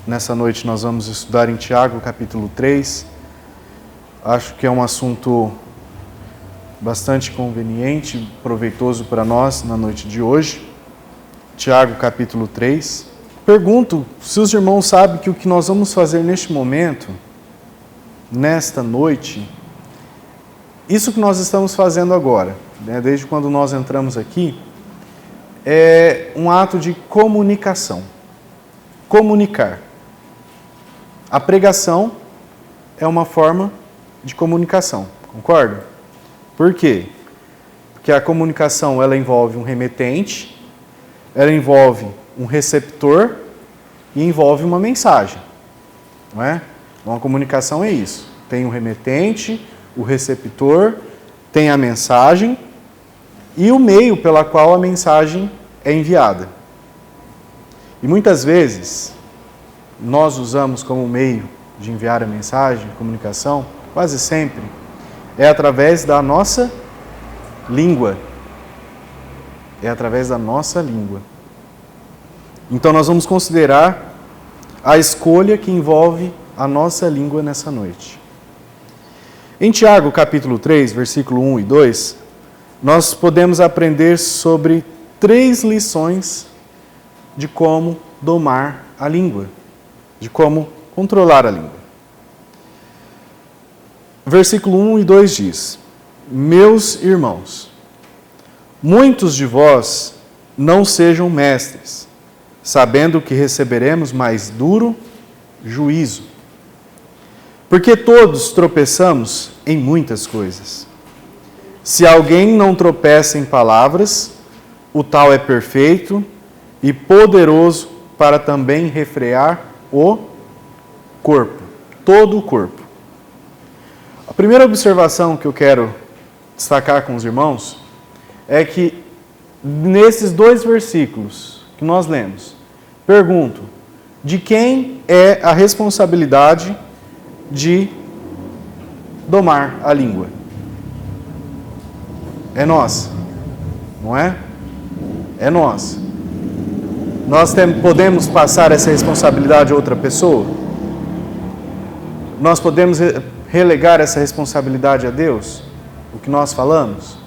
Nessa noite nós vamos estudar em Tiago, capítulo 3. Acho que é um assunto bastante conveniente e proveitoso para nós na noite de hoje. Tiago, capítulo 3. Pergunto se os irmãos sabem que o que nós vamos fazer neste momento, nesta noite, isso que nós estamos fazendo agora, desde quando nós entramos aqui, é um ato de comunicação. Comunicar. A pregação é uma forma de comunicação, concorda? Por quê? Porque a comunicação ela envolve um remetente, ela envolve um receptor e envolve uma mensagem, não é? Então a comunicação é isso. Tem o remetente, o receptor, tem a mensagem e o meio pela qual a mensagem é enviada. E muitas vezes nós usamos como meio de enviar a mensagem, de comunicação, quase sempre, é através da nossa língua. É através da nossa língua. Então nós vamos considerar a escolha que envolve a nossa língua nessa noite. Em Tiago, capítulo 3, versículo 1 e 2, nós podemos aprender sobre 3 lições de como domar a língua, de como controlar a língua. Versículo 1 e 2 diz: Meus irmãos, muitos de vós não sejam mestres, sabendo que receberemos mais duro juízo. Porque todos tropeçamos em muitas coisas. Se alguém não tropeça em palavras, o tal é perfeito e poderoso para também refrear o corpo, todo o corpo. A primeira observação que eu quero destacar com os irmãos é que nesses 2 versículos que nós lemos, pergunto, de quem é a responsabilidade de domar a língua? É nossa, não é? É nossa. Nós podemos passar essa responsabilidade a outra pessoa? Nós podemos relegar essa responsabilidade a Deus? O que nós falamos?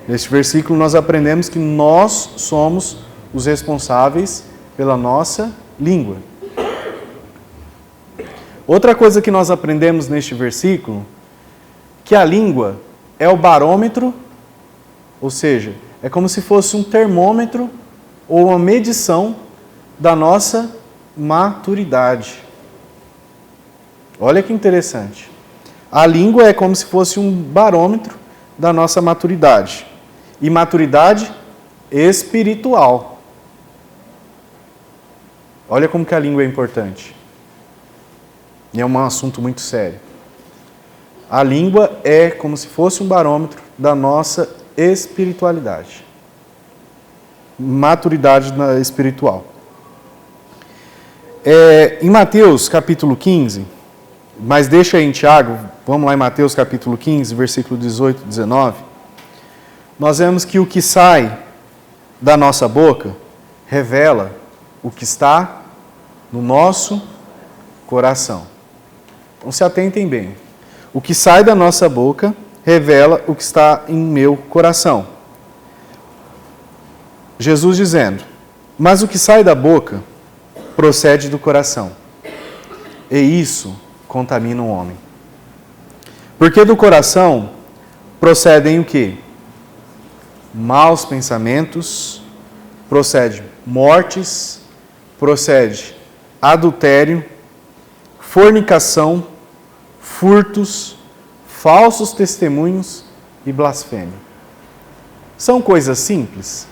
Neste versículo nós aprendemos que nós somos os responsáveis pela nossa língua. Outra coisa que nós aprendemos neste versículo, que a língua é o barômetro, ou seja, é como se fosse um termômetro ou uma medição da nossa maturidade. Olha que interessante. A língua é como se fosse um barômetro da nossa maturidade. E maturidade espiritual. Olha como que a língua é importante. E é um assunto muito sério. A língua é como se fosse um barômetro da nossa espiritualidade. Maturidade espiritual. Em Mateus capítulo 15, mas deixa aí em Tiago, vamos lá em Mateus capítulo 15, versículo 18 e 19, nós vemos que o que sai da nossa boca revela o que está no nosso coração. Então se atentem bem. O que sai da nossa boca revela o que está em meu coração. Jesus dizendo, mas o que sai da boca procede do coração, e isso contamina o homem. Porque do coração procedem o quê? Maus pensamentos, procede mortes, procede adultério, fornicação, furtos, falsos testemunhos e blasfêmia. São coisas simples?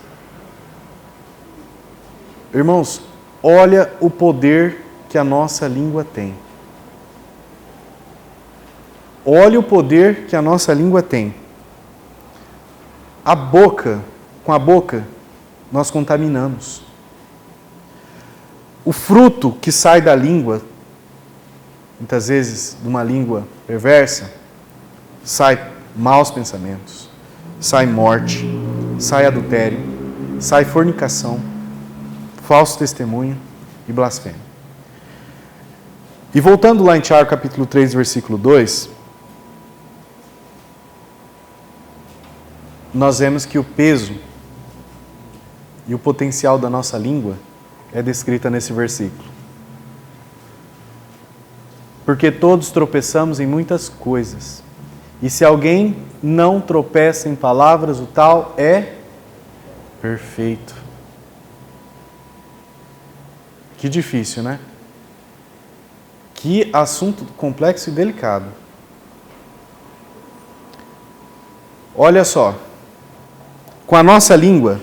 Irmãos, olha o poder que a nossa língua tem. Olha o poder que a nossa língua tem. Com a boca, nós contaminamos. O fruto que sai da língua, muitas vezes de uma língua perversa, sai maus pensamentos, sai morte, sai adultério, sai fornicação, falso testemunho e blasfêmia. E voltando lá em Tiago capítulo 3, versículo 2, nós vemos que o peso e o potencial da nossa língua é descrita nesse versículo. Porque todos tropeçamos em muitas coisas. E se alguém não tropeça em palavras, o tal é perfeito. Que difícil, né? Que assunto complexo e delicado. Olha só. Com a nossa língua,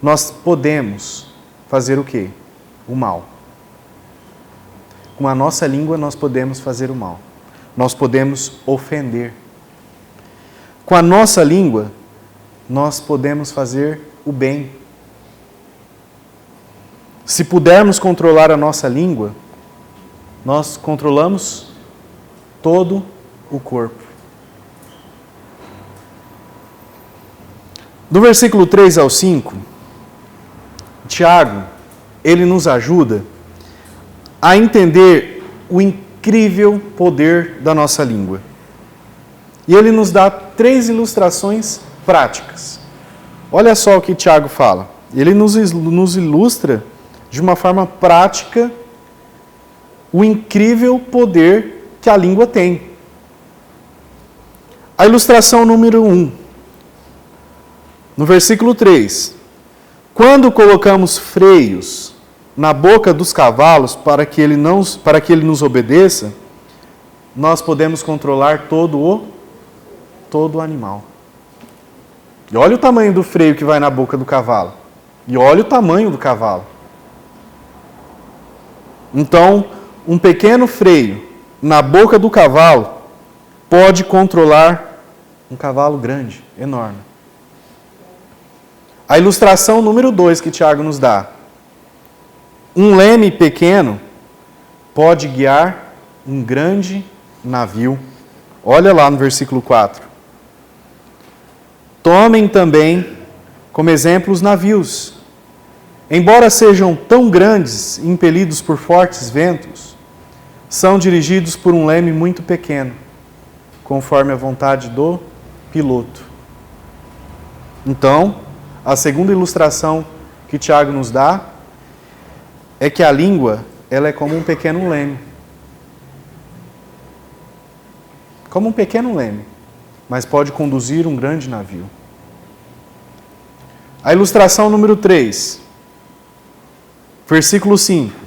nós podemos fazer o quê? O mal. Com a nossa língua, nós podemos fazer o mal. Nós podemos ofender. Com a nossa língua, nós podemos fazer o bem. Se pudermos controlar a nossa língua, nós controlamos todo o corpo. Do versículo 3 ao 5, Tiago, ele nos ajuda a entender o incrível poder da nossa língua. E ele nos dá 3 ilustrações práticas. Olha só o que Tiago fala. Ele nos ilustra de uma forma prática o incrível poder que a língua tem. A ilustração número 1. No versículo 3. Quando colocamos freios na boca dos cavalos para que ele nos obedeça, nós podemos controlar todo o animal. E olha o tamanho do freio que vai na boca do cavalo. E olha o tamanho do cavalo. Então, um pequeno freio na boca do cavalo pode controlar um cavalo grande, enorme. A ilustração número 2 que Tiago nos dá. Um leme pequeno pode guiar um grande navio. Olha lá no versículo 4. Tomem também como exemplo os navios. Embora sejam tão grandes e impelidos por fortes ventos, são dirigidos por um leme muito pequeno, conforme a vontade do piloto. Então, a segunda ilustração que Tiago nos dá é que a língua, ela é como um pequeno leme. Como um pequeno leme, mas pode conduzir um grande navio. A ilustração número 3, versículo 5.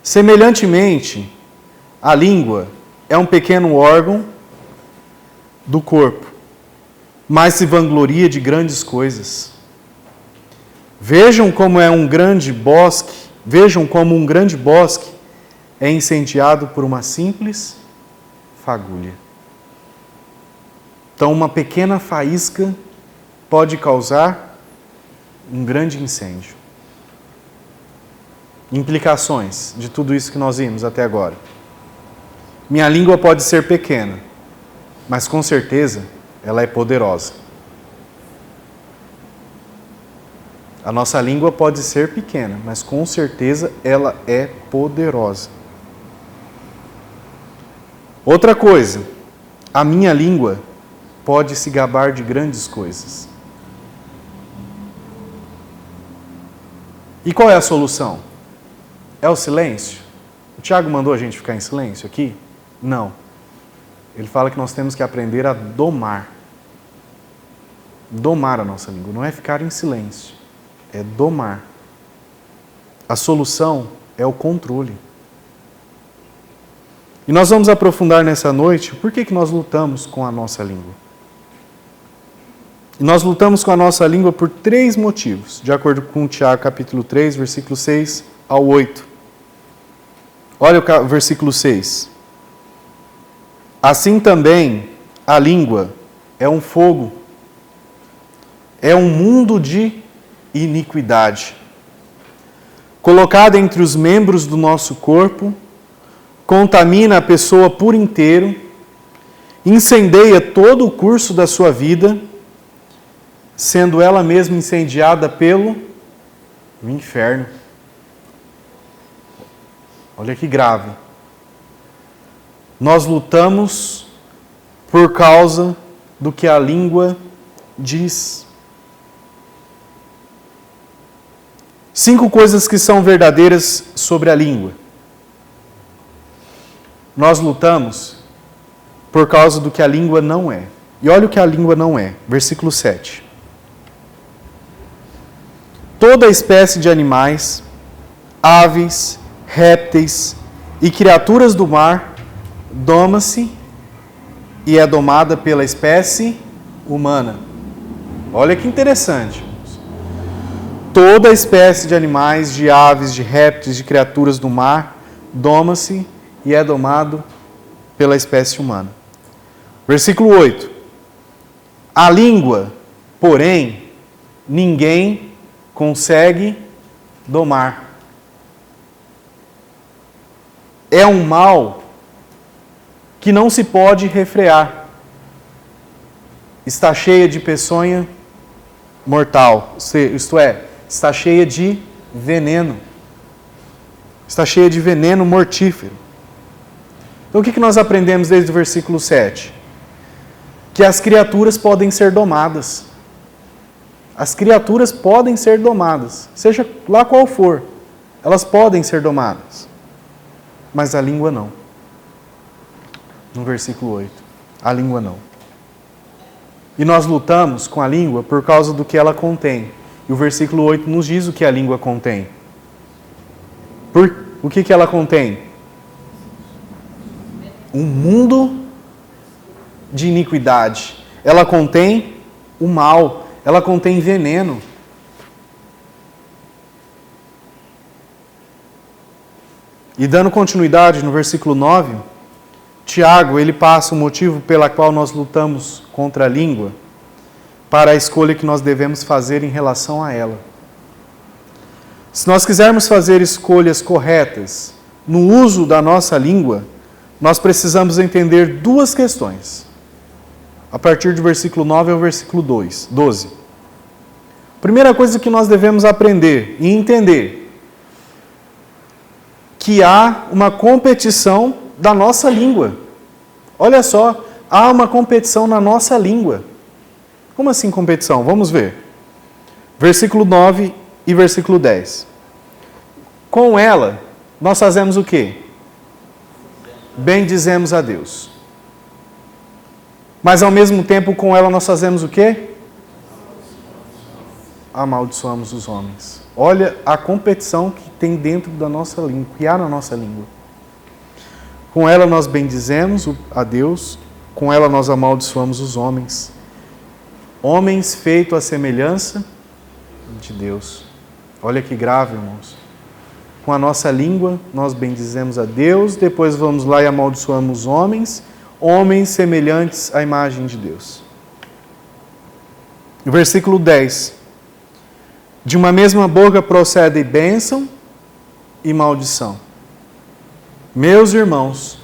Semelhantemente, a língua é um pequeno órgão do corpo, mas se vangloria de grandes coisas. Vejam como um grande bosque é incendiado por uma simples fagulha. Então, uma pequena faísca pode causar um grande incêndio. Implicações de tudo isso que nós vimos até agora. Minha língua pode ser pequena, mas com certeza ela é poderosa. A nossa língua pode ser pequena, mas com certeza ela é poderosa. Outra coisa, a minha língua pode se gabar de grandes coisas. E qual é a solução? É o silêncio? O Tiago mandou a gente ficar em silêncio aqui? Não. Ele fala que nós temos que aprender a domar. Domar a nossa língua. Não é ficar em silêncio. É domar. A solução é o controle. E nós vamos aprofundar nessa noite por que nós lutamos com a nossa língua. E nós lutamos com a nossa língua por 3 motivos, de acordo com Tiago capítulo 3, versículo 6 ao 8. Olha o versículo 6. Assim também a língua é um fogo, é um mundo de iniquidade. Colocada entre os membros do nosso corpo, contamina a pessoa por inteiro, incendeia todo o curso da sua vida, sendo ela mesma incendiada pelo inferno. Olha que grave. Nós lutamos por causa do que a língua diz. 5 coisas que são verdadeiras sobre a língua. Nós lutamos por causa do que a língua não é. E olha o que a língua não é. Versículo 7. Toda espécie de animais, aves, répteis e criaturas do mar doma-se e é domada pela espécie humana. Olha que interessante. Toda espécie de animais, de aves, de répteis, de criaturas do mar doma-se e é domado pela espécie humana. Versículo 8. A língua, porém, ninguém consegue domar. É um mal que não se pode refrear. Está cheia de peçonha mortal, isto é, está cheia de veneno. Está cheia de veneno mortífero. Então o que nós aprendemos desde o versículo 7? Que as criaturas podem ser domadas. As criaturas podem ser domadas, seja lá qual for, elas podem ser domadas. Mas a língua não. No versículo 8, a língua não. E nós lutamos com a língua por causa do que ela contém. E o versículo 8 nos diz o que a língua contém. O que ela contém? Um mundo de iniquidade. Ela contém o mal. Ela contém veneno. E dando continuidade no versículo 9, Tiago, ele passa o motivo pela qual nós lutamos contra a língua, para a escolha que nós devemos fazer em relação a ela. Se nós quisermos fazer escolhas corretas no uso da nossa língua, nós precisamos entender 2 questões. A partir do versículo 9 ao versículo 12. Primeira coisa que nós devemos aprender e entender, que há uma competição da nossa língua. Olha só, há uma competição na nossa língua. Como assim competição? Vamos ver. Versículo 9 e versículo 10. Com ela, nós fazemos o quê? Bendizemos a Deus. Mas ao mesmo tempo, com ela nós fazemos o quê? Amaldiçoamos os homens. Olha a competição que tem dentro da nossa língua, que há na nossa língua. Com ela nós bendizemos a Deus, com ela nós amaldiçoamos os homens. Homens feitos à semelhança de Deus. Olha que grave, irmãos. Com a nossa língua nós bendizemos a Deus, depois vamos lá e amaldiçoamos os homens, homens semelhantes à imagem de Deus. O versículo 10. De uma mesma boca procede bênção e maldição. Meus irmãos,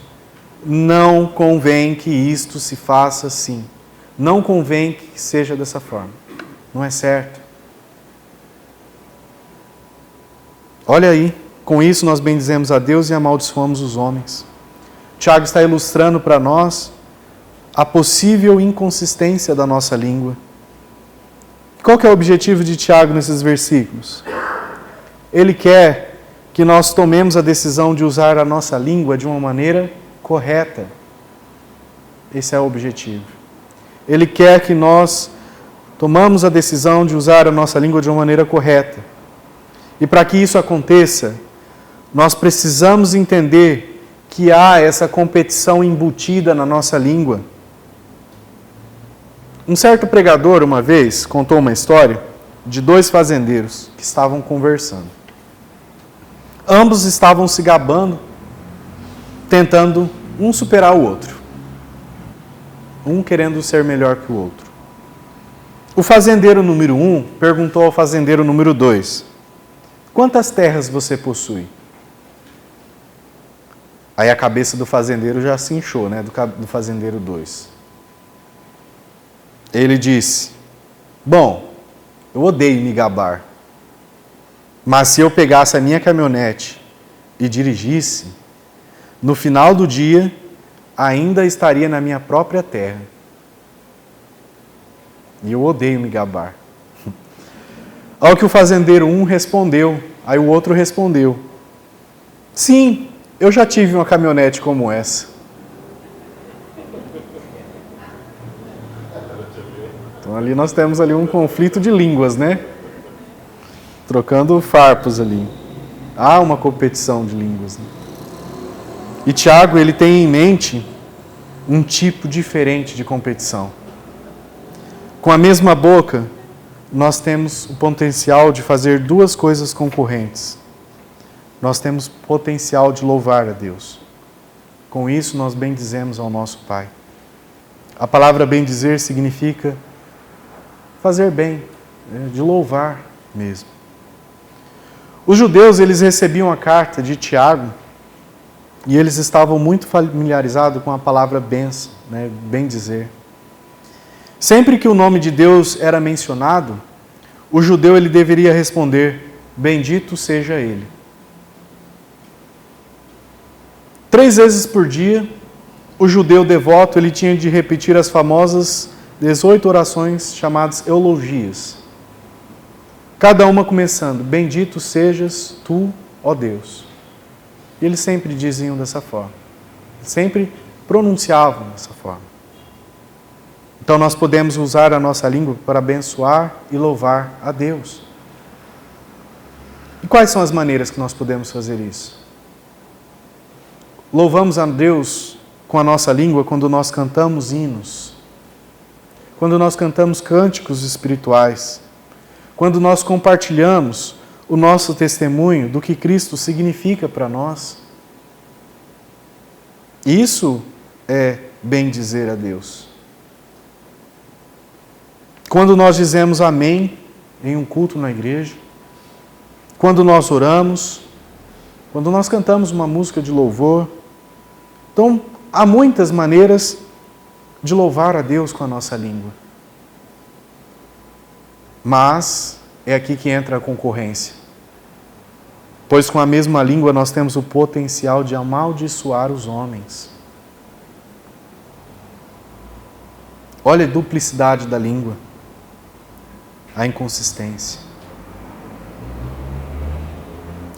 não convém que isto se faça assim. Não convém que seja dessa forma. Não é certo. Olha aí, com isso nós bendizemos a Deus e amaldiçoamos os homens. Tiago está ilustrando para nós a possível inconsistência da nossa língua. Qual que é o objetivo de Tiago nesses versículos? Ele quer que nós tomemos a decisão de usar a nossa língua de uma maneira correta. Esse é o objetivo. Ele quer que nós tomamos a decisão de usar a nossa língua de uma maneira correta. E para que isso aconteça, nós precisamos entender que há essa competição embutida na nossa língua. Um certo pregador, uma vez, contou uma história de 2 fazendeiros que estavam conversando. Ambos estavam se gabando, tentando um superar o outro. Um querendo ser melhor que o outro. O fazendeiro número 1 perguntou ao fazendeiro número 2, quantas terras você possui? Aí a cabeça do fazendeiro já se inchou, né? Do fazendeiro 2. Ele disse, bom, eu odeio me gabar, mas se eu pegasse a minha caminhonete e dirigisse, no final do dia ainda estaria na minha própria terra. E eu odeio me gabar. Ao que o fazendeiro respondeu, aí o outro respondeu: sim, eu já tive uma caminhonete como essa. Então ali nós temos ali um conflito de línguas, né? Trocando farpos ali. Há uma competição de línguas, né? E Tiago, ele tem em mente um tipo diferente de competição. Com a mesma boca, nós temos o potencial de fazer duas coisas concorrentes. Nós temos potencial de louvar a Deus. Com isso, nós bendizemos ao nosso Pai. A palavra bendizer significa fazer bem, de louvar mesmo. Os judeus, eles recebiam a carta de Tiago e eles estavam muito familiarizados com a palavra bênção, né, bendizer. Sempre que o nome de Deus era mencionado, o judeu ele deveria responder: bendito seja Ele. 3 vezes por dia, o judeu devoto ele tinha de repetir as famosas 18 orações chamadas eulogias. Cada uma começando: bendito sejas tu, ó Deus. E eles sempre diziam dessa forma. Sempre pronunciavam dessa forma. Então nós podemos usar a nossa língua para abençoar e louvar a Deus. E quais são as maneiras que nós podemos fazer isso? Louvamos a Deus com a nossa língua quando nós cantamos hinos, quando nós cantamos cânticos espirituais, quando nós compartilhamos o nosso testemunho do que Cristo significa para nós. Isso é bendizer a Deus. Quando nós dizemos amém em um culto na igreja, quando nós oramos, quando nós cantamos uma música de louvor. Então, há muitas maneiras de louvar a Deus com a nossa língua. Mas é aqui que entra a concorrência. Pois com a mesma língua nós temos o potencial de amaldiçoar os homens. Olha a duplicidade da língua. A inconsistência.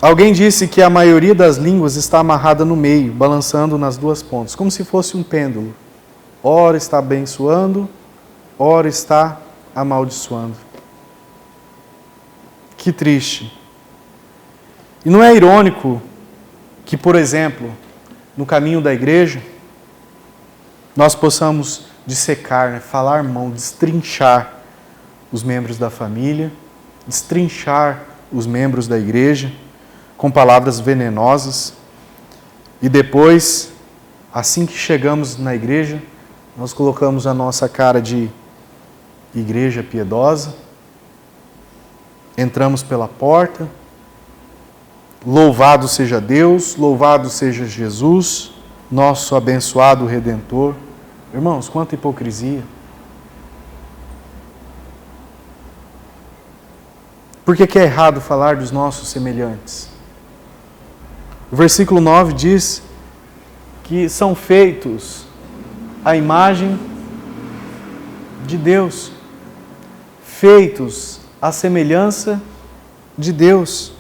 Alguém disse que a maioria das línguas está amarrada no meio, balançando nas duas pontas, como se fosse um pêndulo. Ora está abençoando, ora está amaldiçoando. Que triste. E não é irônico que, por exemplo, no caminho da igreja, nós possamos dissecar, falar mão, destrinchar os membros da família, destrinchar os membros da igreja com palavras venenosas e depois, assim que chegamos na igreja, nós colocamos a nossa cara de igreja piedosa, entramos pela porta, louvado seja Deus, louvado seja Jesus, nosso abençoado Redentor. Irmãos, quanta hipocrisia! Por que é errado falar dos nossos semelhantes? O versículo 9 diz que são feitos à imagem de Deus, feitos à semelhança de Deus.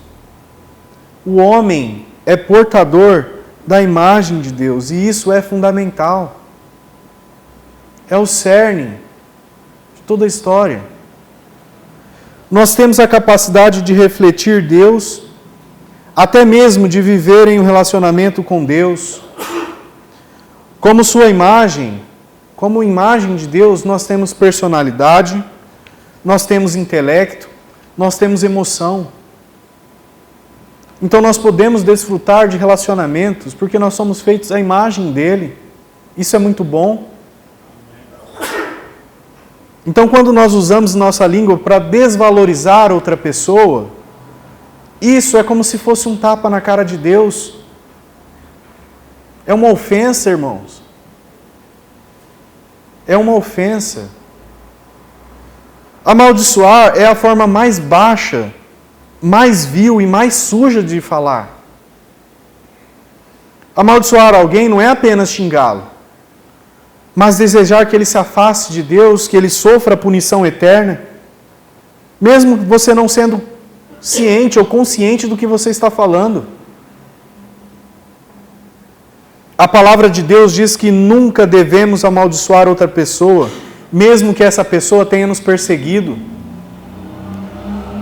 O homem é portador da imagem de Deus e isso é fundamental. É o cerne de toda a história. Nós temos a capacidade de refletir Deus, até mesmo de viver em um relacionamento com Deus. Como sua imagem, como imagem de Deus, nós temos personalidade, nós temos intelecto, nós temos emoção. Então nós podemos desfrutar de relacionamentos, porque nós somos feitos à imagem dele. Isso é muito bom. Então, quando nós usamos nossa língua para desvalorizar outra pessoa, isso é como se fosse um tapa na cara de Deus. É uma ofensa, irmãos. É uma ofensa. Amaldiçoar é a forma mais baixa, mais vil e mais suja de falar. Amaldiçoar alguém não é apenas xingá-lo, mas desejar que ele se afaste de Deus, que ele sofra a punição eterna, mesmo você não sendo ciente ou consciente do que você está falando. A palavra de Deus diz que nunca devemos amaldiçoar outra pessoa, mesmo que essa pessoa tenha nos perseguido.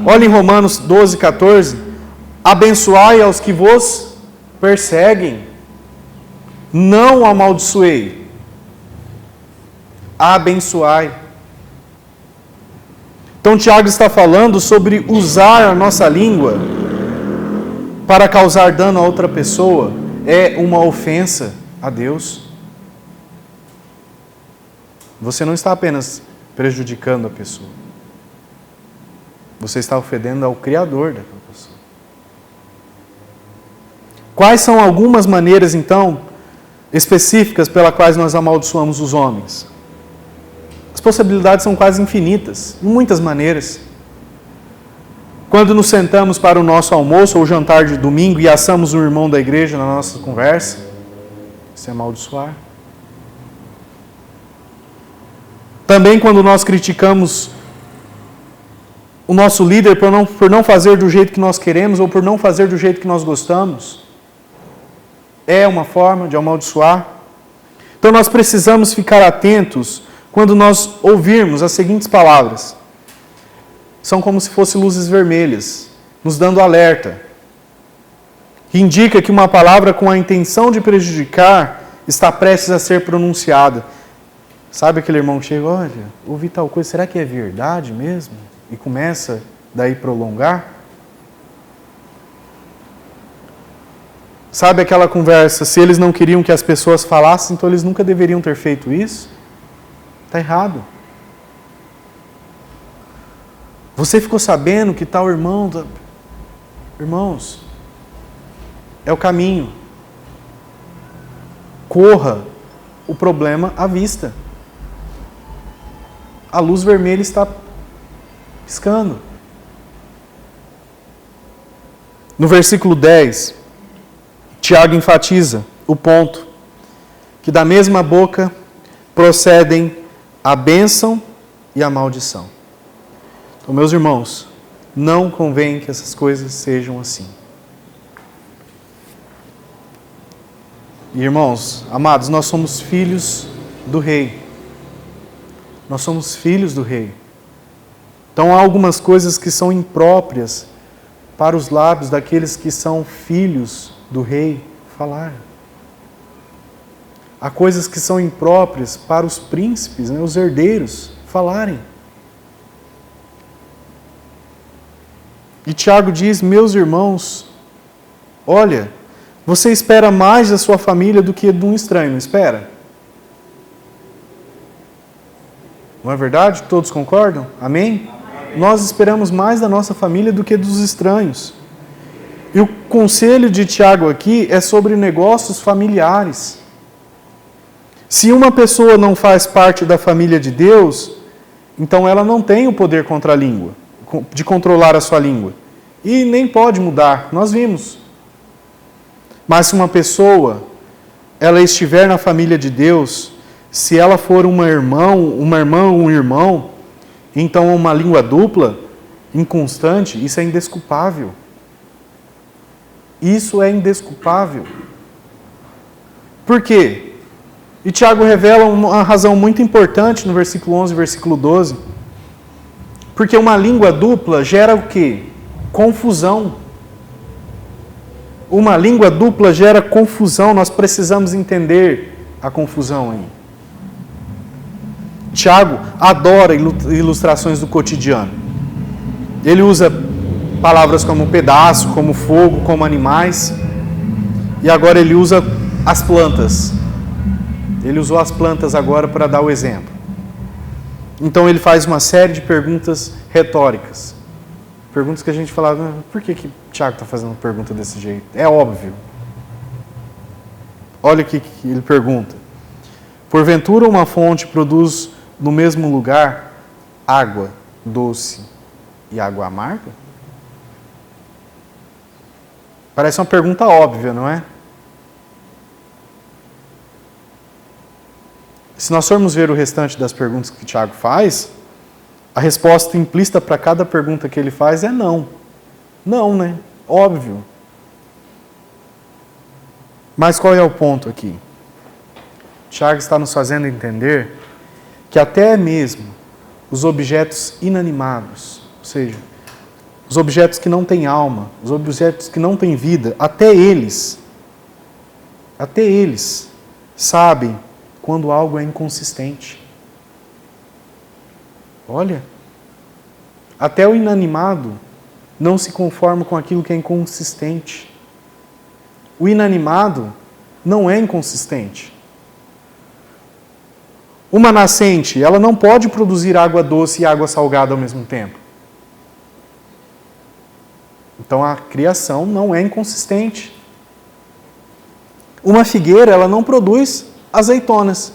Olha em Romanos 12, 14. Abençoai aos que vos perseguem. Não amaldiçoei. Abençoai. Então Tiago está falando sobre usar a nossa língua para causar dano a outra pessoa. É uma ofensa a Deus. Você não está apenas prejudicando a pessoa. Você está ofendendo ao Criador daquela pessoa. Quais são algumas maneiras, então, específicas pelas quais nós amaldiçoamos os homens? As possibilidades são quase infinitas, de muitas maneiras. Quando nos sentamos para o nosso almoço ou jantar de domingo e assamos um irmão da igreja na nossa conversa, isso é amaldiçoar. Também quando nós criticamos o nosso líder por não fazer do jeito que nós queremos ou por não fazer do jeito que nós gostamos, é uma forma de amaldiçoar. Então nós precisamos ficar atentos quando nós ouvirmos as seguintes palavras. São como se fossem luzes vermelhas, nos dando alerta. Que indica que uma palavra com a intenção de prejudicar está prestes a ser pronunciada. Sabe aquele irmão que chega, olha, ouvi tal coisa, será que é verdade mesmo? E começa daí prolongar. Sabe aquela conversa, se eles não queriam que as pessoas falassem, então eles nunca deveriam ter feito isso? Está errado. Você ficou sabendo que tal irmão... Irmãos, é o caminho. Corra o problema à vista. A luz vermelha está piscando. No versículo 10, Tiago enfatiza o ponto que da mesma boca procedem a bênção e a maldição. Então, meus irmãos, não convém que essas coisas sejam assim. E, irmãos, amados, nós somos filhos do Rei. Nós somos filhos do Rei. Então, há algumas coisas que são impróprias para os lábios daqueles que são filhos do Rei falar. Há coisas que são impróprias para os príncipes, os herdeiros, falarem. E Tiago diz, meus irmãos, olha, você espera mais da sua família do que de um estranho, não espera? Não é verdade? Todos concordam? Amém? Nós esperamos mais da nossa família do que dos estranhos. E o conselho de Tiago aqui é sobre negócios familiares. Se uma pessoa não faz parte da família de Deus, então ela não tem o poder contra a língua, de controlar a sua língua. E nem pode mudar, nós vimos. Mas se uma pessoa, ela estiver na família de Deus, se ela for uma irmã ou um irmão, então uma língua dupla, inconstante, isso é indesculpável. Isso é indesculpável. Por quê? E Tiago revela uma razão muito importante no versículo 11 e versículo 12. Porque uma língua dupla gera o quê? Confusão. Uma língua dupla gera confusão. Nós precisamos entender a confusão aí. Tiago adora ilustrações do cotidiano. Ele usa palavras como pedaço, como fogo, como animais. E agora ele usa as plantas. Ele usou as plantas agora para dar o exemplo. Então ele faz uma série de perguntas retóricas. Perguntas que a gente falava, por que Tiago está fazendo uma pergunta desse jeito? É óbvio. Olha o que ele pergunta. Porventura uma fonte produz no mesmo lugar água doce e água amarga? Parece uma pergunta óbvia, não é? Se nós formos ver o restante das perguntas que Tiago faz, a resposta implícita para cada pergunta que ele faz é não. Não, né? Óbvio. Mas qual é o ponto aqui? Tiago está nos fazendo entender que até mesmo os objetos inanimados, ou seja, os objetos que não têm alma, os objetos que não têm vida, até eles sabem quando algo é inconsistente. Olha, até o inanimado não se conforma com aquilo que é inconsistente. O inanimado não é inconsistente. Uma nascente, ela não pode produzir água doce e água salgada ao mesmo tempo. Então a criação não é inconsistente. Uma figueira, ela não produz azeitonas.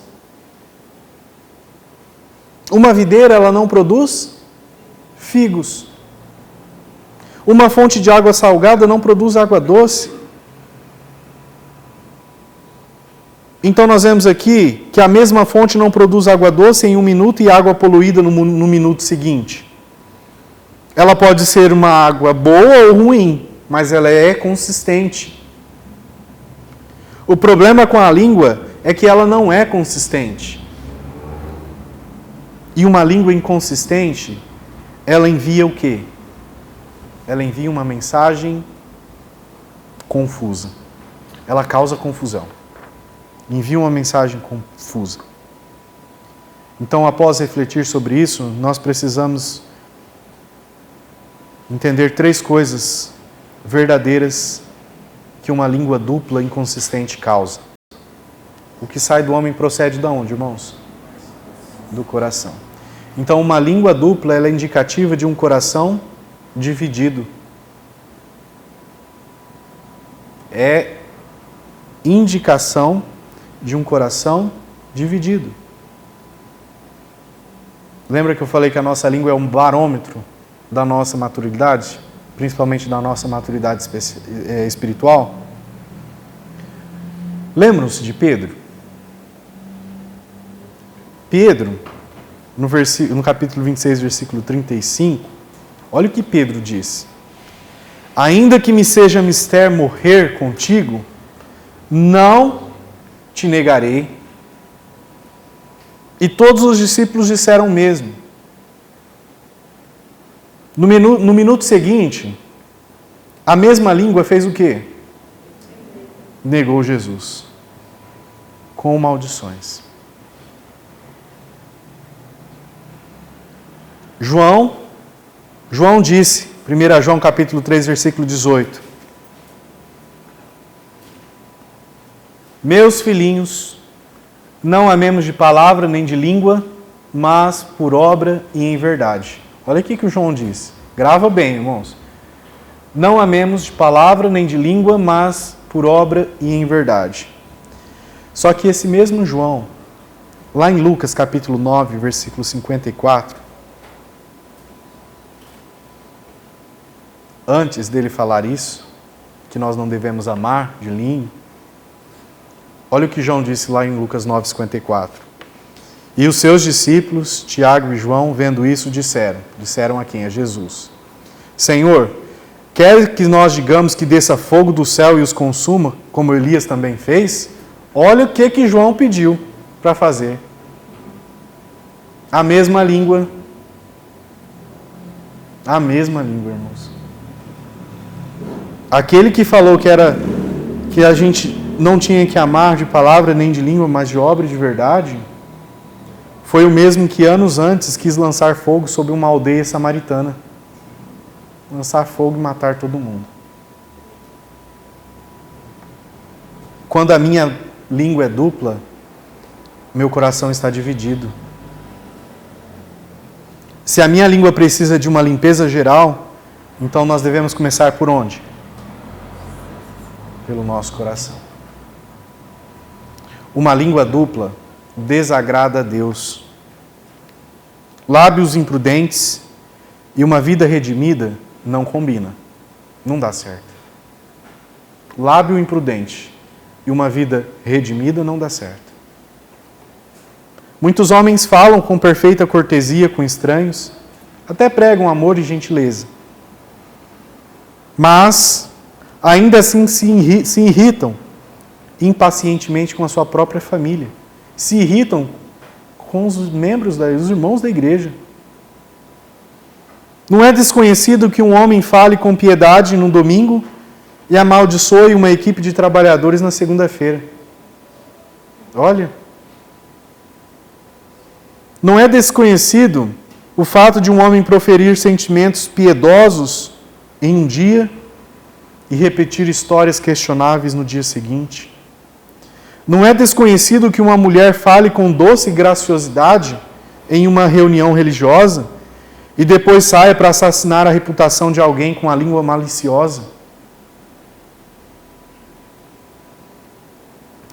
Uma videira, ela não produz figos. Uma fonte de água salgada não produz água doce. Então nós vemos aqui que a mesma fonte não produz água doce em 1 minuto e água poluída no minuto seguinte. Ela pode ser uma água boa ou ruim, mas ela é consistente. O problema com a língua é que ela não é consistente. E uma língua inconsistente, ela envia o quê? Ela envia uma mensagem confusa. Ela causa confusão. Envia uma mensagem confusa. Então, após refletir sobre isso, nós precisamos entender 3 coisas verdadeiras que uma língua dupla inconsistente causa. O que sai do homem procede de onde, irmãos? Do coração. Então, uma língua dupla ela é indicativa de um coração dividido. É indicação de um coração dividido. Lembra que eu falei que a nossa língua é um barômetro da nossa maturidade, principalmente da nossa maturidade espiritual? Lembram-se de Pedro? Pedro, no capítulo 26, versículo 35, olha o que Pedro diz. Ainda que me seja mister morrer contigo, não te negarei. E todos os discípulos disseram o mesmo. No minuto seguinte, a mesma língua fez o quê? Negou Jesus. Com maldições. João disse, 1 João capítulo 3, versículo 18. Meus filhinhos, não amemos de palavra nem de língua, mas por obra e em verdade. Olha aqui que o João diz. Grava bem, irmãos. Não amemos de palavra nem de língua, mas por obra e em verdade. Só que esse mesmo João, lá em Lucas capítulo 9, versículo 54, antes dele falar isso, que nós não devemos amar de língua, olha o que João disse lá em Lucas 9, 54. E os seus discípulos, Tiago e João, vendo isso, disseram a quem? A Jesus. Senhor, quer que nós digamos que desça fogo do céu e os consuma, como Elias também fez? Olha o que João pediu para fazer. A mesma língua. A mesma língua, irmãos. Aquele que falou que a gente não tinha que amar de palavra nem de língua, mas de obra e de verdade, foi o mesmo que anos antes quis lançar fogo sobre uma aldeia samaritana. Lançar fogo e matar todo mundo. Quando a minha língua é dupla, meu coração está dividido. Se a minha língua precisa de uma limpeza geral, então nós devemos começar por onde? Pelo nosso coração. Uma língua dupla desagrada a Deus. Lábios imprudentes e uma vida redimida não combina. Não dá certo. Lábio imprudente e uma vida redimida não dá certo. Muitos homens falam com perfeita cortesia com estranhos, até pregam amor e gentileza. Mas, ainda assim se irritam impacientemente com a sua própria família. Se irritam com os os irmãos da igreja. Não é desconhecido que um homem fale com piedade no domingo e amaldiçoe uma equipe de trabalhadores na segunda-feira. Olha, não é desconhecido o fato de um homem proferir sentimentos piedosos em um dia e repetir histórias questionáveis no dia seguinte. Não é desconhecido que uma mulher fale com doce graciosidade em uma reunião religiosa e depois saia para assassinar a reputação de alguém com a língua maliciosa.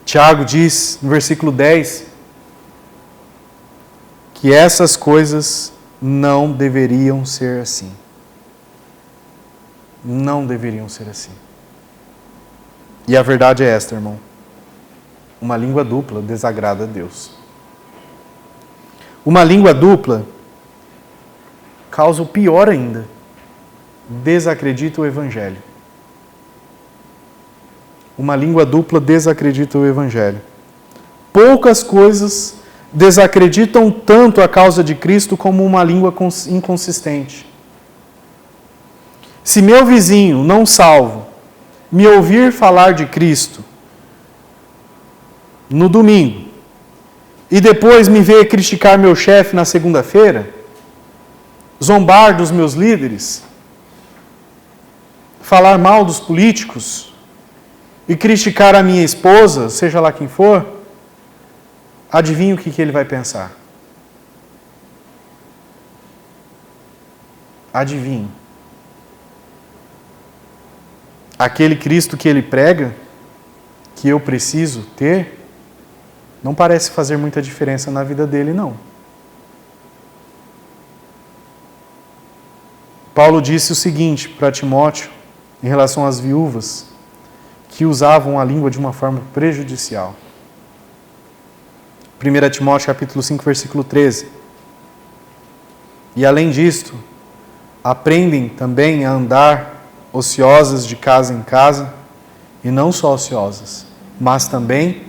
Tiago diz, no versículo 10, que essas coisas não deveriam ser assim. Não deveriam ser assim. E a verdade é esta, irmão. Uma língua dupla desagrada a Deus. Uma língua dupla causa o pior ainda. Desacredita o Evangelho. Uma língua dupla desacredita o Evangelho. Poucas coisas desacreditam tanto a causa de Cristo como uma língua inconsistente. Se meu vizinho não salvo me ouvir falar de Cristo no domingo e depois me ver criticar meu chefe na segunda-feira, zombar dos meus líderes, falar mal dos políticos e criticar a minha esposa, seja lá quem for, adivinha o que ele vai pensar? Adivinhe. Aquele Cristo que ele prega, que eu preciso ter, não parece fazer muita diferença na vida dele, não. Paulo disse o seguinte para Timóteo, em relação às viúvas, que usavam a língua de uma forma prejudicial. 1 Timóteo capítulo 5, versículo 13. E além disto, aprendem também a andar ociosas de casa em casa, e não só ociosas, mas também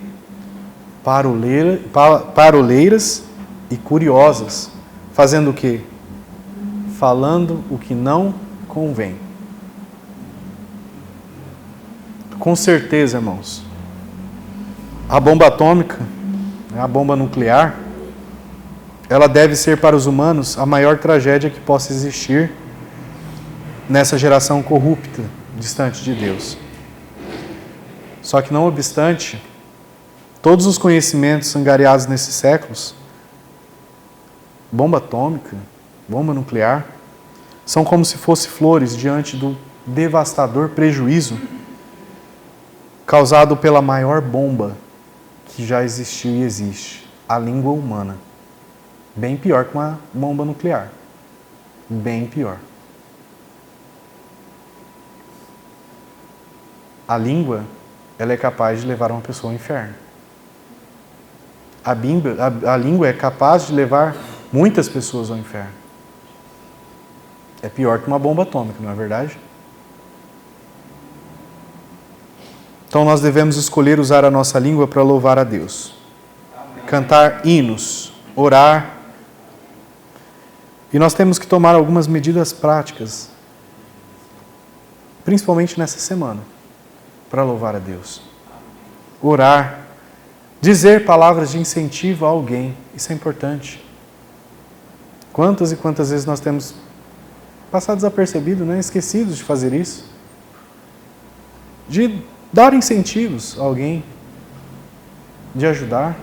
paroleiras e curiosas, fazendo o quê? Falando o que não convém. Com certeza, irmãos, a bomba atômica, a bomba nuclear, ela deve ser para os humanos a maior tragédia que possa existir nessa geração corrupta, distante de Deus. Só que não obstante, todos os conhecimentos angariados nesses séculos, bomba atômica, bomba nuclear, são como se fossem flores diante do devastador prejuízo causado pela maior bomba que já existiu e existe, a língua humana. Bem pior que uma bomba nuclear. Bem pior. A língua, ela é capaz de levar uma pessoa ao inferno. A língua é capaz de levar muitas pessoas ao inferno. É pior que uma bomba atômica, não é verdade? Então nós devemos escolher usar a nossa língua para louvar a Deus. Cantar hinos, orar. E nós temos que tomar algumas medidas práticas, principalmente nessa semana, para louvar a Deus. Orar, dizer palavras de incentivo a alguém, isso é importante. Quantas e quantas vezes nós temos passado desapercebido, né? Esquecidos de fazer isso? De dar incentivos a alguém, de ajudar.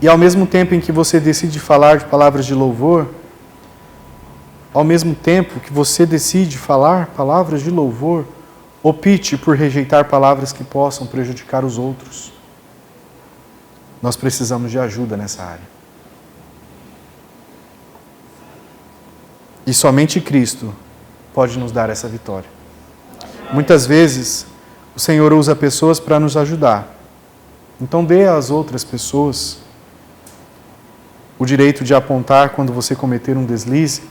E ao mesmo tempo em que você decide falar de palavras de louvor, ao mesmo tempo que você decide falar palavras de louvor, opte por rejeitar palavras que possam prejudicar os outros. Nós precisamos de ajuda nessa área. E somente Cristo pode nos dar essa vitória. Muitas vezes, o Senhor usa pessoas para nos ajudar. Então dê às outras pessoas o direito de apontar quando você cometer um deslize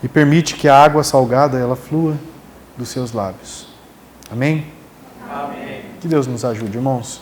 e permite que a água salgada ela flua dos seus lábios. Amém? Amém. Que Deus nos ajude, irmãos.